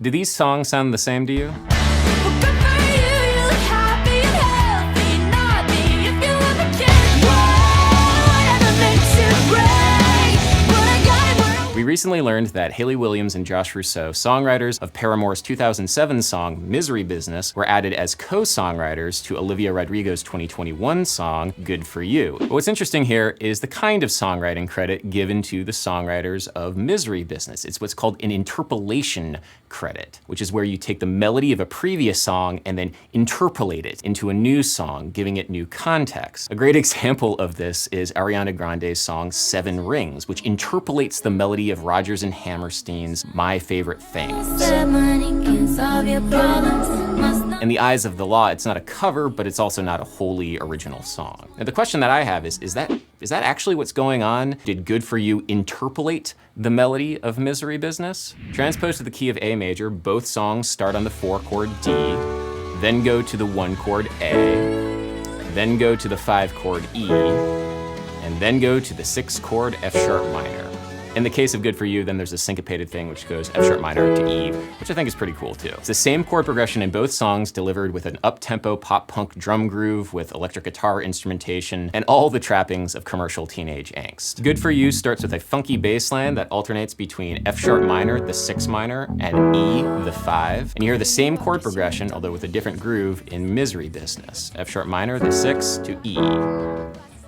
Do these songs sound the same to you? We recently learned that Hayley Williams and Josh Russo, songwriters of Paramore's 2007 song Misery Business, were added as co-songwriters to Olivia Rodrigo's 2021 song Good For You. But what's interesting here is the kind of songwriting credit given to the songwriters of Misery Business. It's what's called an interpolation credit, which is where you take the melody of a previous song and then interpolate it into a new song, giving it new context. A great example of this is Ariana Grande's song Seven Rings, which interpolates the melody of Rodgers and Hammerstein's My Favorite Things. In the eyes of the law, it's not a cover, but it's also not a wholly original song. Now, the question that I have is that actually what's going on? Did Good For You interpolate the melody of Misery Business? Transposed to the key of A major, both songs start on the 4-chord D, then go to the 1-chord A, then go to the 5-chord E, and then go to the 6-chord F sharp minor. In the case of Good For You, then there's a syncopated thing which goes F sharp minor to E, which I think is pretty cool too. It's the same chord progression in both songs, delivered with an up-tempo pop-punk drum groove with electric guitar instrumentation and all the trappings of commercial teenage angst. Good For You starts with a funky bass line that alternates between F sharp minor, the 6 minor, and E, the 5. And you hear the same chord progression, although with a different groove, in Misery Business. F sharp minor, the 6 to E.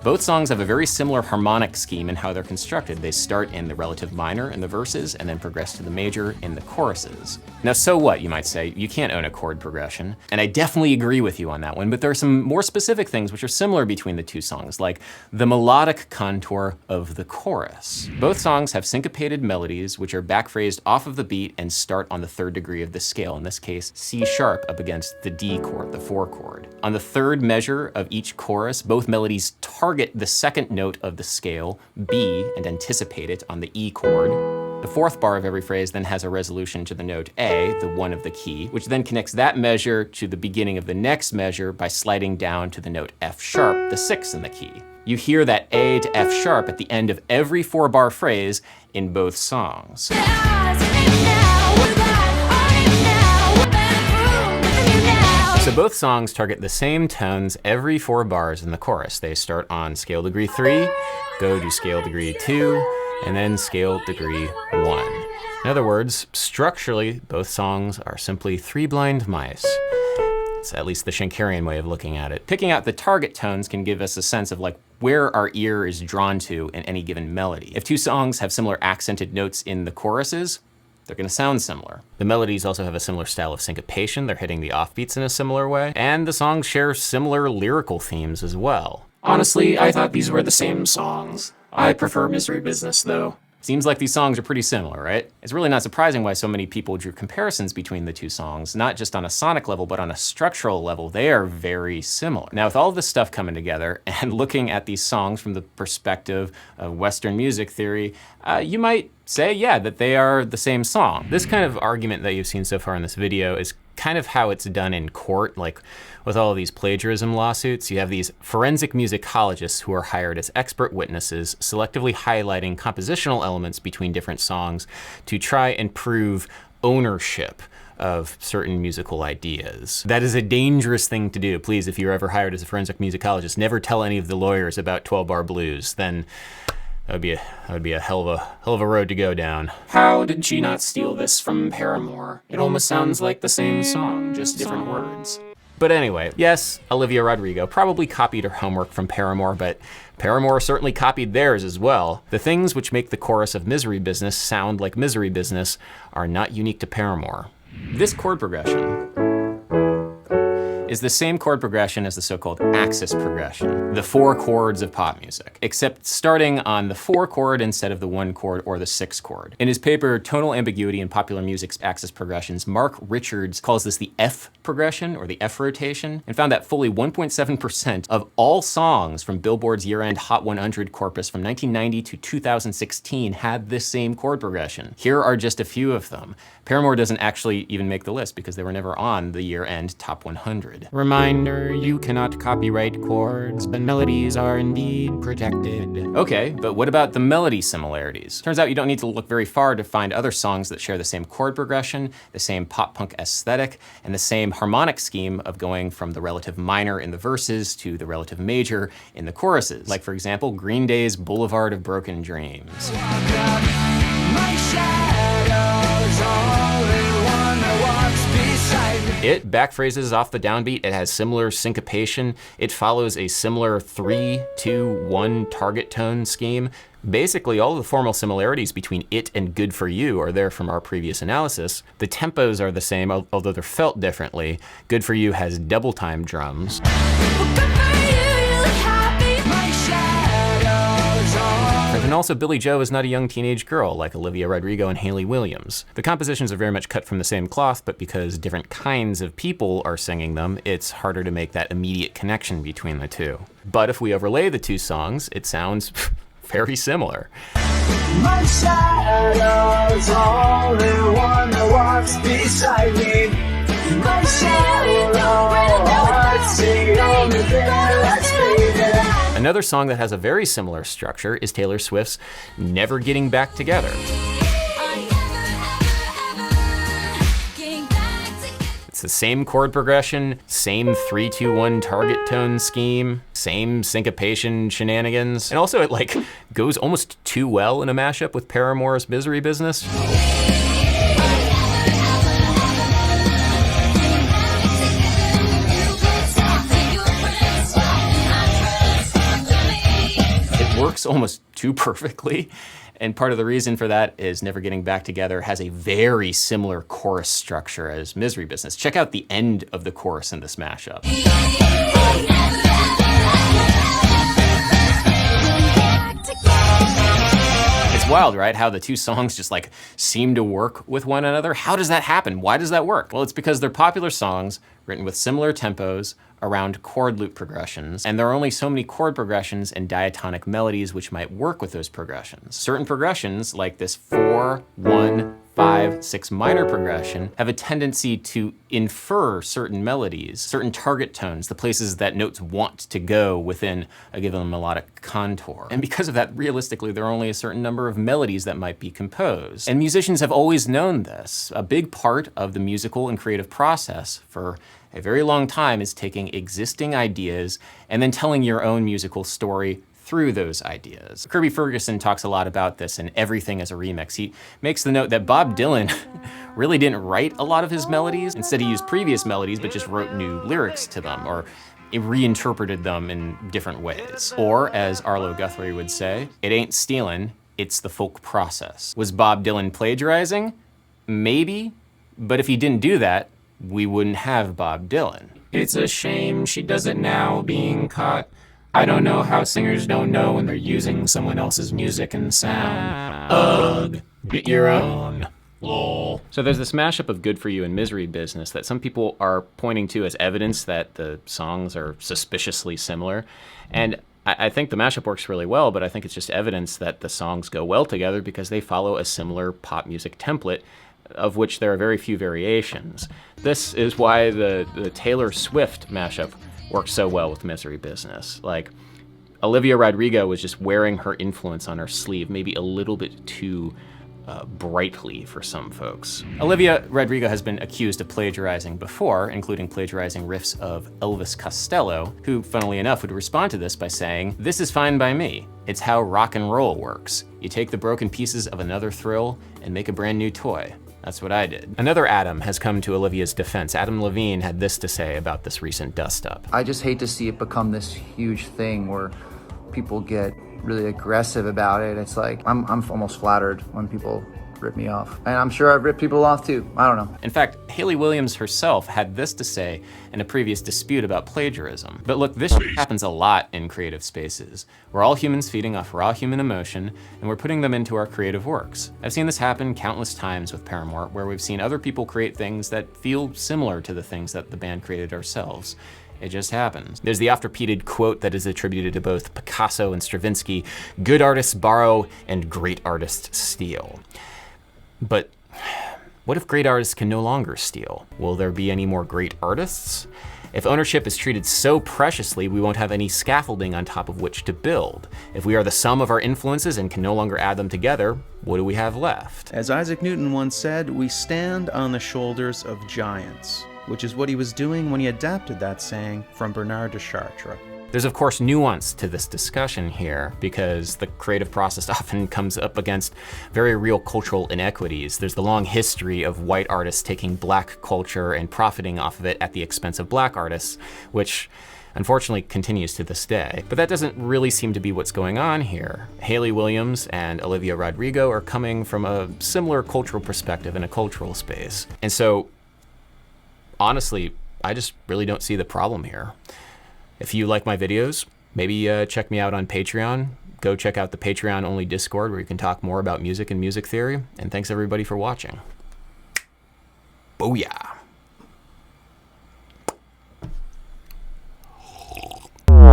Both songs have a very similar harmonic scheme in how they're constructed. They start in the relative minor in the verses and then progress to the major in the choruses. Now, so what, you might say? You can't own a chord progression. And I definitely agree with you on that one, but there are some more specific things which are similar between the two songs, like the melodic contour of the chorus. Both songs have syncopated melodies which are backphrased off of the beat and start on the 3rd degree of the scale, in this case, C sharp up against the D chord, the 4 chord. On the 3rd measure of each chorus, both melodies target the 2nd note of the scale, B, and anticipate it on the E chord. The 4th bar of every phrase then has a resolution to the note A, the 1 of the key, which then connects that measure to the beginning of the next measure by sliding down to the note F sharp, the 6th in the key. You hear that A to F sharp at the end of every 4-bar phrase in both songs. So both songs target the same tones every 4 bars in the chorus. They start on scale degree 3, go to scale degree 2, and then scale degree 1. In other words, structurally, both songs are simply 3 blind mice. It's at least the Schenkerian way of looking at it. Picking out the target tones can give us a sense of like where our ear is drawn to in any given melody. If two songs have similar accented notes in the choruses, they're gonna sound similar. The melodies also have a similar style of syncopation. They're hitting the offbeats in a similar way. And the songs share similar lyrical themes as well. Honestly, I thought these were the same songs. I prefer Misery Business though. Seems like these songs are pretty similar, right? It's really not surprising why so many people drew comparisons between the two songs, not just on a sonic level, but on a structural level. They are very similar. Now, with all of this stuff coming together and looking at these songs from the perspective of Western music theory, you might say, yeah, that they are the same song. This kind of argument that you've seen so far in this video is kind of how it's done in court, like with all of these plagiarism lawsuits. You have these forensic musicologists who are hired as expert witnesses, selectively highlighting compositional elements between different songs to try and prove ownership of certain musical ideas. That is a dangerous thing to do. Please, if you're ever hired as a forensic musicologist, never tell any of the lawyers about 12-bar blues. Then that would be a hell of a road to go down. How did she not steal this from Paramore? It almost sounds like the same song, just different words. But anyway, yes, Olivia Rodrigo probably copied her homework from Paramore, but Paramore certainly copied theirs as well. The things which make the chorus of Misery Business sound like Misery Business are not unique to Paramore. This chord progression is the same chord progression as the so-called axis progression, the 4 chords of pop music, except starting on the 4 chord instead of the 1 chord or the 6 chord. In his paper, Tonal Ambiguity in Popular Music's Axis Progressions, Mark Richards calls this the F progression, or the F rotation, and found that fully 1.7% of all songs from Billboard's year-end Hot 100 corpus from 1990 to 2016 had this same chord progression. Here are just a few of them. Paramore doesn't actually even make the list because they were never on the year-end Top 100. good. Reminder, you cannot copyright chords, but melodies are indeed protected. Okay, but what about the melody similarities? Turns out you don't need to look very far to find other songs that share the same chord progression, the same pop-punk aesthetic, and the same harmonic scheme of going from the relative minor in the verses to the relative major in the choruses. Like, for example, Green Day's Boulevard of Broken Dreams. It backphrases off the downbeat. It has similar syncopation. It follows a similar 3-2-1 target tone scheme. Basically, all of the formal similarities between it and Good For You are there from our previous analysis. The tempos are the same, although they're felt differently. Good For You has double time drums. And also, Billy Joe is not a young teenage girl like Olivia Rodrigo and Hayley Williams. The compositions are very much cut from the same cloth, but because different kinds of people are singing them, it's harder to make that immediate connection between the two. But if we overlay the two songs, it sounds very similar. My shadow's only one that walks beside me. My shadow's the only thing that's fading. Another song that has a very similar structure is Taylor Swift's Never Getting Back Together. It's the same chord progression, same 3-2-1 target tone scheme, same syncopation shenanigans, and also it goes almost too well in a mashup with Paramore's Misery Business. Works almost too perfectly. And part of the reason for that is Never Getting Back Together has a very similar chorus structure as Misery Business. Check out the end of the chorus in this mashup. It's wild, right? How the two songs just seem to work with one another. How does that happen? Why does that work? Well, it's because they're popular songs written with similar tempos around chord loop progressions, and there are only so many chord progressions and diatonic melodies which might work with those progressions. Certain progressions, like this 4-1-5-6 minor progression, have a tendency to infer certain melodies, certain target tones, the places that notes want to go within a given melodic contour. And because of that, realistically, there are only a certain number of melodies that might be composed. And musicians have always known this. A big part of the musical and creative process for a very long time is taking existing ideas and then telling your own musical story through those ideas. Kirby Ferguson talks a lot about this in Everything as a Remix. He makes the note that Bob Dylan really didn't write a lot of his melodies. Instead, he used previous melodies, but just wrote new lyrics to them, or reinterpreted them in different ways. Or, as Arlo Guthrie would say, it ain't stealin', it's the folk process. Was Bob Dylan plagiarizing? Maybe, but if he didn't do that, we wouldn't have Bob Dylan. It's a shame she does it now, being caught. I don't know how singers don't know when they're using someone else's music and sound. Ugh, get your own. Lol. So there's this mashup of Good For You and Misery Business that some people are pointing to as evidence that the songs are suspiciously similar. And I think the mashup works really well, but I think it's just evidence that the songs go well together because they follow a similar pop music template, of which there are very few variations. This is why the Taylor Swift mashup works so well with Misery Business. Olivia Rodrigo was just wearing her influence on her sleeve, maybe a little bit too brightly for some folks. Olivia Rodrigo has been accused of plagiarizing before, including plagiarizing riffs of Elvis Costello, who, funnily enough, would respond to this by saying, "This is fine by me. It's how rock and roll works. You take the broken pieces of another thrill and make a brand new toy. That's what I did." Another Adam has come to Olivia's defense. Adam Levine had this to say about this recent dust-up. I just hate to see it become this huge thing where people get really aggressive about it. It's I'm almost flattered when people rip me off. And I'm sure I've ripped people off too. I don't know. In fact, Hayley Williams herself had this to say in a previous dispute about plagiarism. But look, this happens a lot in creative spaces. We're all humans feeding off raw human emotion, and we're putting them into our creative works. I've seen this happen countless times with Paramore, where we've seen other people create things that feel similar to the things that the band created ourselves. It just happens. There's the oft-repeated quote that is attributed to both Picasso and Stravinsky: "Good artists borrow and great artists steal." But what if great artists can no longer steal? Will there be any more great artists? If ownership is treated so preciously, we won't have any scaffolding on top of which to build. If we are the sum of our influences and can no longer add them together, what do we have left? As Isaac Newton once said, we stand on the shoulders of giants, which is what he was doing when he adapted that saying from Bernard de Chartres. There's of course nuance to this discussion here because the creative process often comes up against very real cultural inequities. There's the long history of white artists taking black culture and profiting off of it at the expense of black artists, which unfortunately continues to this day. But that doesn't really seem to be what's going on here. Hayley Williams and Olivia Rodrigo are coming from a similar cultural perspective in a cultural space. And so, honestly, I just really don't see the problem here. If you like my videos, maybe check me out on Patreon. Go check out the Patreon-only Discord where you can talk more about music and music theory. And thanks everybody for watching. Booyah!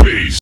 Peace.